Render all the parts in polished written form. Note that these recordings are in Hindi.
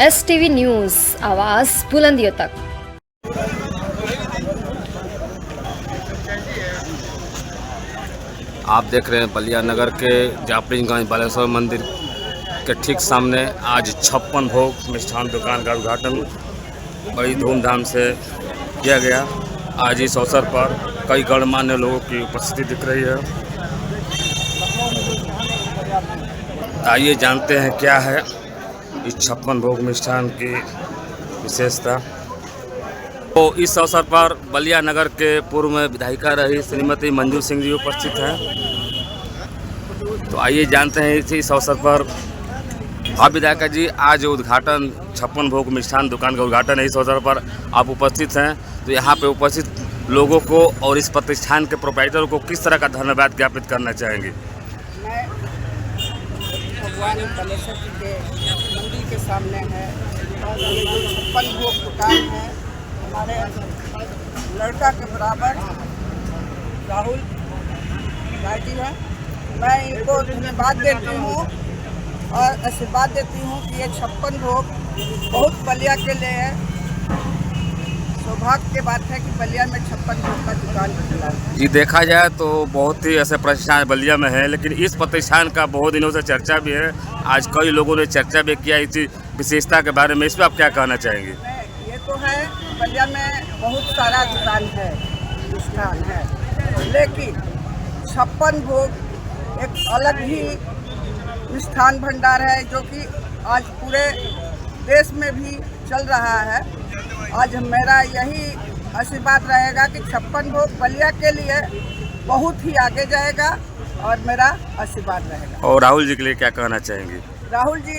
STV न्यूज़, आवाज़ बुलंदियों तक। आप देख रहे हैं बलिया नगर के जाफरीगंज बालेश्वर मंदिर के ठीक सामने आज 56 भोग मिष्ठान दुकान का उद्घाटन बड़ी धूमधाम से किया गया। आज इस अवसर पर कई गणमान्य लोगों की उपस्थिति दिख रही है। आइए जानते हैं क्या है इस 56 भोग मिष्ठान की विशेषता। तो इस अवसर पर बलिया नगर के पूर्व में विधायिका रही श्रीमती मंजू सिंह जी उपस्थित हैं। तो आइए जानते हैं इस अवसर पर। हाँ विधायिका जी, आज उद्घाटन 56 भोग मिष्ठान दुकान का उद्घाटन है, इस अवसर पर आप उपस्थित हैं। तो यहाँ पे उपस्थित लोगों को और इस प्रतिष्ठान के प्रोप्राइटर को किस तरह का धन्यवाद ज्ञापित करना चाहेंगे? मैं भगवान बालेश्वर जी के मंदिर के सामने है और ये जो 56 भोग दुकान है, हमारे लड़का के बराबर राहुल राय जी है। मैं इनको धन्यवाद देती हूँ और आशीर्वाद देती हूँ कि ये 56 भोग बहुत बलिया के लिए है। सौभाग्य की बात है कि बलिया में 56 भोग का दुकान खुला है। जी, देखा जाए तो बहुत ही ऐसे प्रतिष्ठान बलिया में है, लेकिन इस प्रतिष्ठान का बहुत दिनों से चर्चा भी है। आज कई लोगों ने चर्चा भी किया इस विशेषता के बारे में। इस पर आप क्या कहना चाहेंगे? ये तो है, बलिया में बहुत सारा दुकान है, मिष्ठान है, लेकिन 56 भोग एक अलग ही मिष्ठान भंडार है जो कि आज पूरे देश में भी चल रहा है। आज मेरा यही आशीर्वाद रहेगा कि 56 भोग बलिया के लिए बहुत ही आगे जाएगा और मेरा आशीर्वाद रहेगा। और राहुल जी के लिए क्या कहना चाहेंगे? राहुल जी,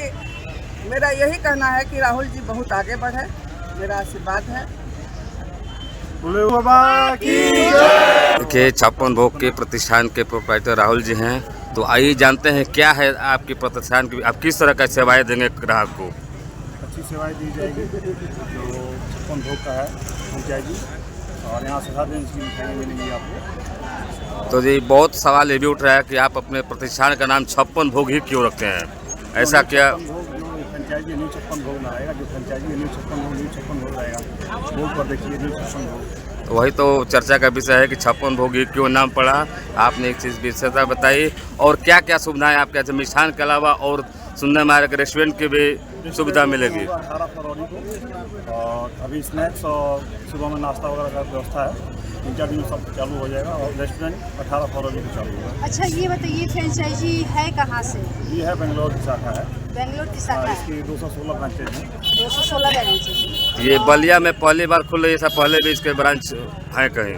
मेरा यही कहना है कि राहुल जी बहुत आगे बढ़े, मेरा आशीर्वाद है। देखिए, 56 भोग के प्रतिष्ठान के प्रोप्राइटर राहुल जी हैं। तो आइए जानते हैं क्या है आपकी प्रतिष्ठान की, आप किस तरह का सेवाएं देंगे ग्राहक को? अच्छी सेवाएं दी जाएगी। जो 56 भोग का है मिल जाएगी और यहाँ से हर रेंज की मिठाइयाँ मिलेंगी आपको। तो जी, बहुत सवाल ये भी उठ रहा है कि आप अपने प्रतिष्ठान का नाम 56 भोग ही क्यों रखते हैं? ऐसा क्या? भोग जो फ्रेंचाइजी न्यू 56 भोग ना रहेगा, जो फ्रेंचाइजी न्यू 56 भोग रहेगा। भोग पर देखिए न्यू 56 भोग। वही तो चर्चा का विषय है कि 56 भोग ही क्यों नाम पड़ा। आपने एक चीज़ विशेषता बताई। और क्या क्या सुविधाएं आपके यहाँ मिष्ठान के अलावा और सुनने में आ रहा है रेस्टोरेंट की भी सुविधा मिलेगी? 18 फरवरी को और अभी स्नैक्स और सुबह में नाश्ता वगैरह का व्यवस्था है। 3-4 दिन में सब चालू हो जाएगा और रेस्टोरेंट 18 फरवरी को चालू होगा। अच्छा, ये बताइए फ्रेंचाइजी है कहाँ से? ये है बेंगलोर की शाखा है। बेंगलोर की शाखा है। इसकी 216 ब्रांचेज हैं। 216 ब्रांचेज। ये बलिया में पहली बार खुले, ऐसा पहले भी इसके ब्रांच है कहीं?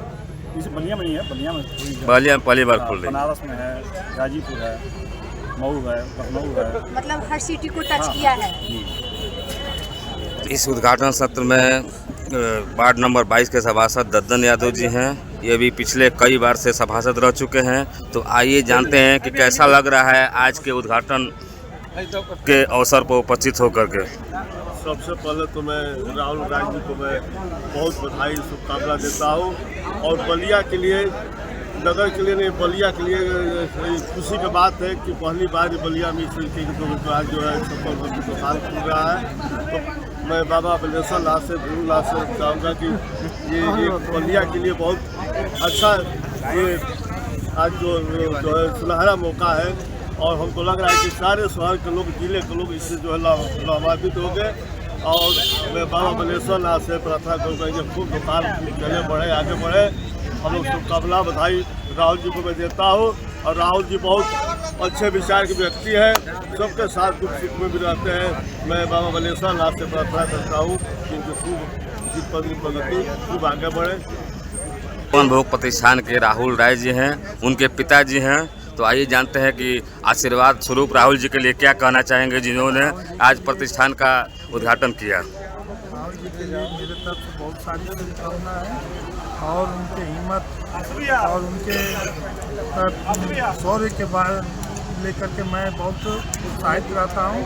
इस बलिया में नहीं है, बलिया में बलिया में पहली बार खुल रही। बनारस में है, गाजीपुर है, मऊ है, लखनऊ है। मतलब हर सिटी को टच किया है। इस उद्घाटन सत्र में वार्ड नंबर 22 के सभासद दद्दन यादव जी हैं। ये भी पिछले कई बार से सभासद रह चुके हैं। तो आइए जानते हैं कि कैसा लग रहा है आज के उद्घाटन के अवसर पर उपस्थित होकर के। सबसे पहले तो मैं राहुल राय जी को मैं बहुत बधाई शुभकामना देता हूँ और बलिया के लिए, नगर के लिए नहीं, बलिया के लिए खुशी की बात है कि पहली बार बलिया में इस तरीके की दुकान जो है 56 भोग की दुकान खुल रहा है। तो मैं बाबा बालेश्वर नाथ से चाहूँगा कि ये बलिया के लिए बहुत अच्छा ये आज जो है सुनहरा मौका है और हमको लग रहा है कि सारे शहर के लोग, जिले के लोग इससे जो है लाभान्वित हो गए। और मैं बाबा बालेश्वर नाथ से प्रार्थना करूँगा कि खूब दुकान चले बढ़े, आगे बढ़े। हम लोग शुभकामना बधाई राहुल जी को मैं देता हूँ और राहुल जी बहुत अच्छे विचार के व्यक्ति हैं, सबके साथ दुख सुख में भी रहते हैं। मैं बाबा बालेश्वर नाथ से प्रार्थना करता हूँ कि इनकी खूब प्रगति खूब आगे बढ़े। 56 भोग प्रतिष्ठान के राहुल राय जी हैं, उनके पिताजी हैं। तो आइए जानते हैं कि आशीर्वाद स्वरूप राहुल जी के लिए क्या कहना चाहेंगे जिन्होंने आज प्रतिष्ठान का उद्घाटन किया। राहुल जी के लिए मेरे तरफ से बहुत सारी शुभकामनाएं हैं और उनके हिम्मत और उनके शौर्य के बारे लेकर के मैं बहुत उत्साहित रहता हूँ।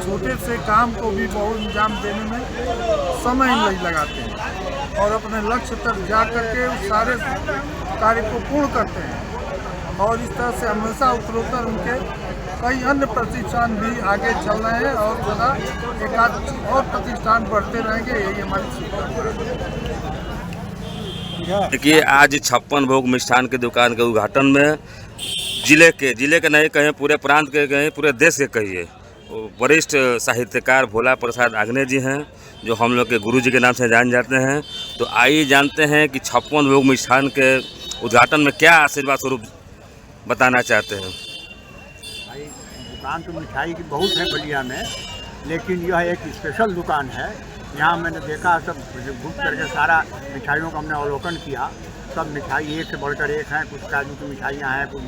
छोटे से काम को भी बहुत अंजाम देने में समय नहीं लगाते हैं और अपने लक्ष्य तक जा करके उस सारे कार्य को पूर्ण करते हैं और इस तरह से हमेशा उत्तरोत्तर उनके कई अन्य प्रतिष्ठान भी आगे चल रहे हैं और सदा एक आध और प्रतिष्ठान बढ़ते रहेंगे, यही हमारी शुभकामना है। देखिए आज 56 भोग मिष्ठान की दुकान के उद्घाटन में जिले के नहीं कहें, पूरे प्रांत के कहें, पूरे देश के कहिए, वरिष्ठ साहित्यकार भोला प्रसाद आग्ने जी हैं, जो हम लोग के गुरुजी के नाम से जान जाते हैं। तो आइए जानते हैं कि 56 भोग मिष्ठान के उद्घाटन में क्या आशीर्वाद स्वरूप बताना चाहते हैं। भाई दुकान तो मिठाई की बहुत है बलिया में, लेकिन यह एक स्पेशल दुकान है। यहाँ मैंने देखा सब घूम करके सारा मिठाइयों का हमने अवलोकन किया। सब मिठाई एक से बढ़कर एक हैं, कुछ काजू की मिठाइयाँ हैं, कुछ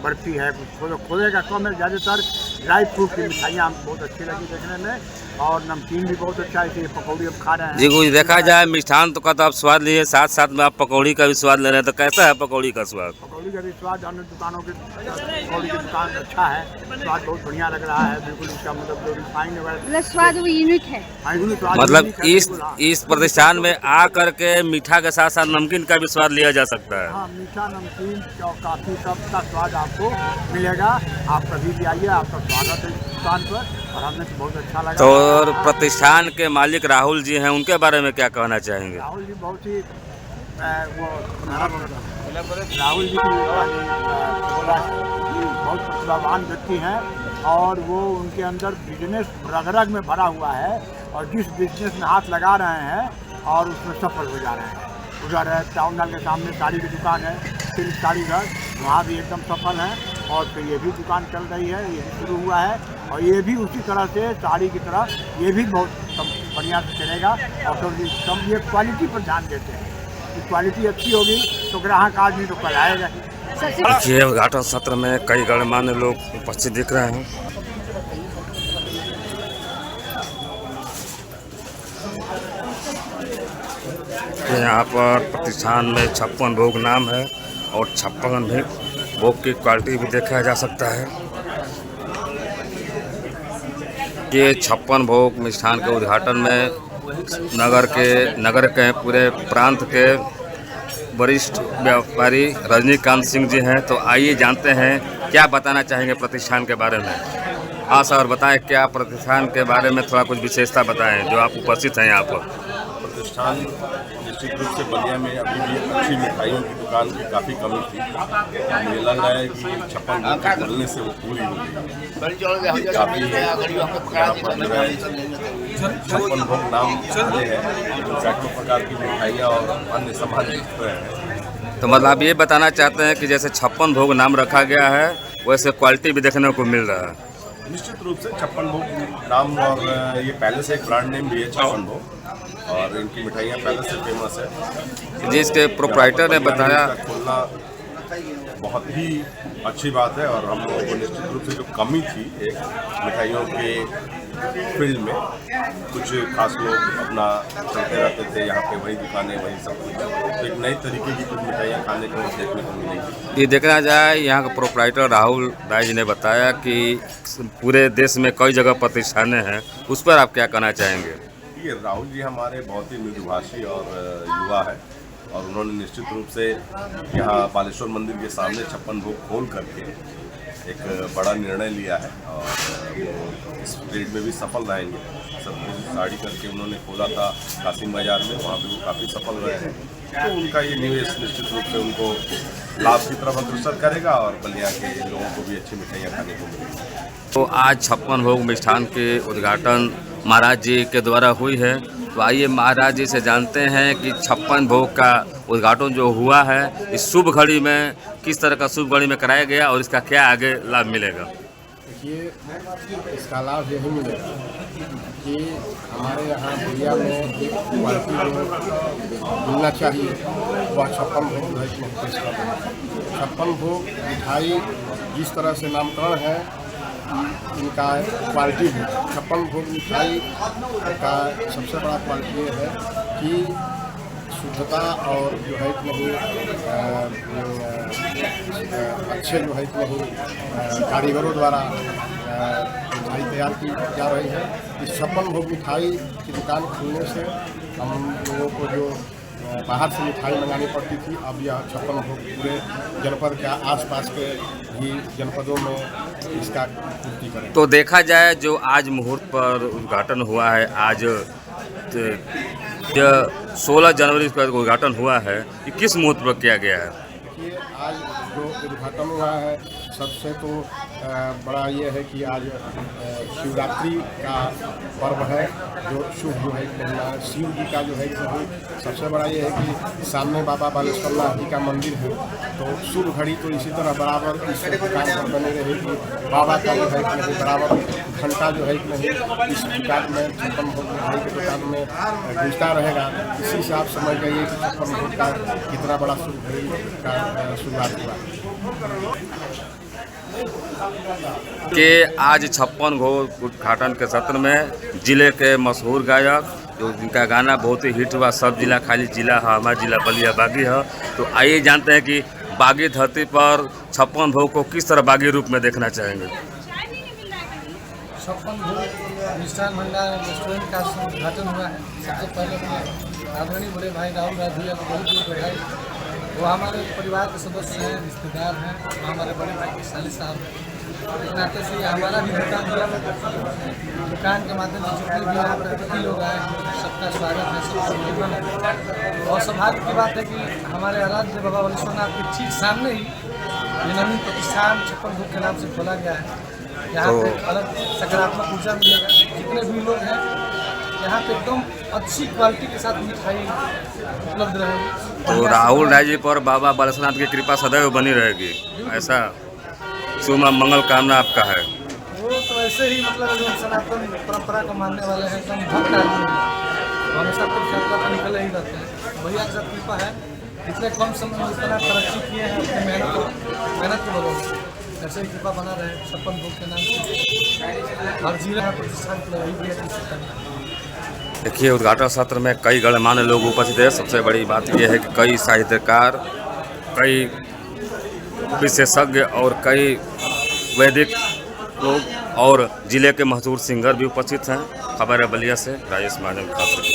बर्फी है, कुछ खोले का कम है। ज़्यादातर ड्राई फ्रूट की मिठाइयाँ हमको बहुत अच्छी लगी देखने में, और नमकीन भी बहुत अच्छा है। पकौड़ी अब खा रहे हैं जी कुछ देखा जाए मिष्ठान तो का तो आप स्वाद लिए, साथ साथ में आप पकौड़ी का भी स्वाद ले रहे हैं, तो कैसा है पकौड़ी का स्वाद? पकौड़ी का भी स्वाद अन्य दुकानों के पकौड़ी की दुकान अच्छा है, स्वाद बहुत बढ़िया लग रहा है। बिल्कुल इसका मतलब जो रिफाइन वगैरह स्वाद वो यूनिक है। मतलब इस प्रतिष्ठान में आ करके मीठा के साथ साथ नमकीन का भी स्वाद लिया जा सकता है। हाँ, मीठा नमकीन काफ़ी सबका स्वाद आपको मिलेगा। आप कभी भी आइए, आपका स्वागत है दुकान पर, और हमें तो बहुत अच्छा लगा। तो और प्रतिष्ठान के मालिक राहुल जी हैं, उनके बारे में क्या कहना चाहेंगे? राहुल जी बहुत ही राहुल जी बहुत प्रतिभावान व्यक्ति हैं, और वो उनके अंदर बिजनेस रग में भरा हुआ है, और जिस बिजनेस में हाथ लगा रहे हैं और उसमें सफल हो जा रहे हैं। उधर है टाउन हॉल के सामने साड़ी की दुकान है, सिल्क साड़ी घर, वहाँ भी एकदम सफल है। और फिर ये भी दुकान चल रही है, ये भी शुरू हुआ है, और ये भी उसी तरह से साड़ी की तरह ये भी बहुत बढ़िया से चलेगा। और तो सब ये क्वालिटी पर ध्यान देते हैं कि क्वालिटी अच्छी होगी तो ग्राहक आज भी तो कल आएगा। देखिए उद्घाटन सत्र में कई गणमान्य लोग उपस्थित दिख रहे हैं। यहाँ पर प्रतिष्ठान में 56 भोग नाम है, और 56 भी भोग की क्वालिटी भी देखा जा सकता है। ये 56 भोग मिष्ठान के उद्घाटन में नगर के पूरे प्रांत के वरिष्ठ व्यापारी रजनीकांत सिंह जी हैं। तो आइए जानते हैं क्या बताना चाहेंगे प्रतिष्ठान के बारे में। हाँ सर बताएं, क्या प्रतिष्ठान के बारे में थोड़ा कुछ विशेषता बताएं जो आप उपस्थित हैं यहाँ पर। प्रतिष्ठान निश्चित रूप से बलिया में अभी भी अच्छी मिठाइयों की दुकान की काफ़ी कमी थी। मुझे लग रहा है कि 56 भोग के खुलने से वो पूरी हो गई। काफ़ी यहाँ पर जो है 56 भोग नाम चले हैं, सैकड़ों प्रकार की मिठाइयाँ और अन्य सामान बिक रहे हैं। तो मतलब आप ये बताना चाहते हैं कि जैसे 56 भोग नाम रखा गया है, वैसे क्वालिटी भी देखने को मिल रहा है। निश्चित रूप से 56 भोग नाम, और ये पहले से एक ब्रांड नेम भी है 56 भोग, और इनकी मिठाइयाँ पहले से फेमस है। जिसके प्रोप्राइटर ने बताया खोलना बहुत ही अच्छी बात है, और हम लोगों को निश्चित रूप से जो कमी थी एक मिठाइयों के फील्ड में, कुछ खास लोग अपना चलते रहते थे यहाँ पे, वही दुकानें वही सब कुछ, तो एक नई तरीके की कुछ मिठाइयाँ खाने को देखने को मिलेगी। ये देखना जाए यहाँ का प्रोप्राइटर राहुल राय जी ने बताया कि पूरे देश में कई जगह प्रतिष्ठानें हैं, उस पर आप क्या कहना चाहेंगे? ये राहुल जी हमारे बहुत ही मृदुभाषी और युवा है, और उन्होंने निश्चित रूप से यहाँ बालेश्वर मंदिर के सामने 56 भोग खोल करके एक बड़ा निर्णय लिया है, और इस फील्ड में भी सफल रहेंगे। सब कुछ साड़ी करके उन्होंने खोला था कासिम बाजार में, वहाँ भी वो काफ़ी सफल रहे हैं। तो उनका ये निवेश निश्चित रूप से उनको लाभ की तरफ अग्रसर करेगा, और बलिया के लोगों को भी अच्छी मिठाइयाँ खाने को मिलेगी। तो आज 56 भोग मिष्ठान के उद्घाटन महाराज जी के द्वारा हुई है। तो आइए महाराज जी से जानते हैं कि 56 भोग का उद्घाटन जो हुआ है इस शुभ घड़ी में किस तरह का शुभ घड़ी में कराया गया, और इसका क्या आगे लाभ मिलेगा। देखिए इसका लाभ यही मिलेगा कि हमारे यहाँ बलिया में एक क्वालिटी जो मिलना चाहिए वह 56 भोग है इसमें पेश कर रहे हैं। 56 भोग मिठाई जिस तरह से नामकरण है, इनका क्वालिटी है। 56 भोग मिठाई का सबसे बड़ा क्वालिटी ये है कि शुद्धता और जो है नहीं अच्छे जो है नहीं कारीगरों द्वारा मिठाई तैयार की जा रही है। इस 56 भोग मिठाई की दुकान खुलने से हम लोगों को जो बाहर से मिठाई मंगानी पड़ती थी, अब यह 56 भोग पूरे जनपद के आसपास के भी जनपदों में इसका पूर्ति करें। तो देखा जाए जो आज मुहूर्त पर उद्घाटन हुआ है, आज 16 जनवरी का उद्घाटन हुआ है, ये किस मुहूर्त पर किया गया है? देखिए, आज जो उद्घाटन हुआ है, सबसे तो बड़ा ये है कि आज शिवरात्रि का पर्व है, जो शुभ जो है शिव जी का जो है सबसे बड़ा ये है कि सामने बाबा बालेश्वर नाथ जी का मंदिर है, तो शुभ घड़ी तो इसी तरह बराबर इस दुकान पर बनी रहेगी। बाबा का जो है कि बराबर घंटा जो है कि नहीं इस दुकान में 56 भोग मिठाई की दुकान में गूंजता रहेगा। इसी से आप समझ जाइए कि 56 भोग का कितना बड़ा शुभ घड़ी का शुरुआत हुआ कि आज 56 भोग उद्घाटन के सत्र में जिले के मशहूर गायक जो जिनका गाना बहुत ही हिट हुआ, सब जिला खाली जिला है, हमारा जिला बलिया बागी है। तो आइए जानते हैं कि बागी धरती पर 56 भोग को किस तरह बागी रूप में देखना चाहेंगे। 56 भोग मिष्ठान भंडार रेस्टोरेंट का उद्घाटन हुआ है। सबसे पहले अपने आदरणीय बड़े भाई राहुल गांधी को बहुत बहुत बधाई। वो हमारे परिवार के सदस्य हैं, रिश्तेदार हैं, हमारे बड़े भाई के साली साहब हैं। इस नाते से हमारा भी दुकान के माध्यम से जितने भी यहाँ पर अतिथि लोग आए हैं, सबका स्वागत है, सबका अभिनंदन है। और सौभाग्य की बात है कि हमारे आराध्य बाबा बालेश्वर नाथ के ठीक सामने ही ये नवीन प्रतिष्ठान 56 भोग के नाम से खोला गया है। यहाँ पे अलग सकारात्मक ऊर्जा मिलेगा। जितने भी लोग हैं यहाँ पे एकदम अच्छी क्वालिटी के साथ मिठाई उपलब्ध रहेगी। तो राहुल राय जी पर बाबा बालेश्वर नाथ की कृपा सदैव बनी रहेगी, ऐसा शुभ मंगल कामना आपका है। वो तो ऐसे ही मतलब जो सनातन परंपरा को मानने वाले हैं, एकदम भक्त आदमी हैं, हमेशा कुछ यात्रा पर निकले ही रहते हैं। भैया की सब कृपा है, इतने कम समय में इतना तरक्की किए हैं अपनी मेहनत के बदौलत। ऐसे ही कृपा बना रहे 56 भोग के नाम से और जी रहा प्रतिष्ठान के लिए भी है। देखिए, उद्घाटन सत्र में कई गणमान्य लोग उपस्थित हैं। सबसे बड़ी बात यह है कि कई साहित्यकार, कई विशेषज्ञ और कई वैदिक लोग और जिले के मशहूर सिंगर भी उपस्थित हैं। खबर है बलिया से राजेश माधव खातिर।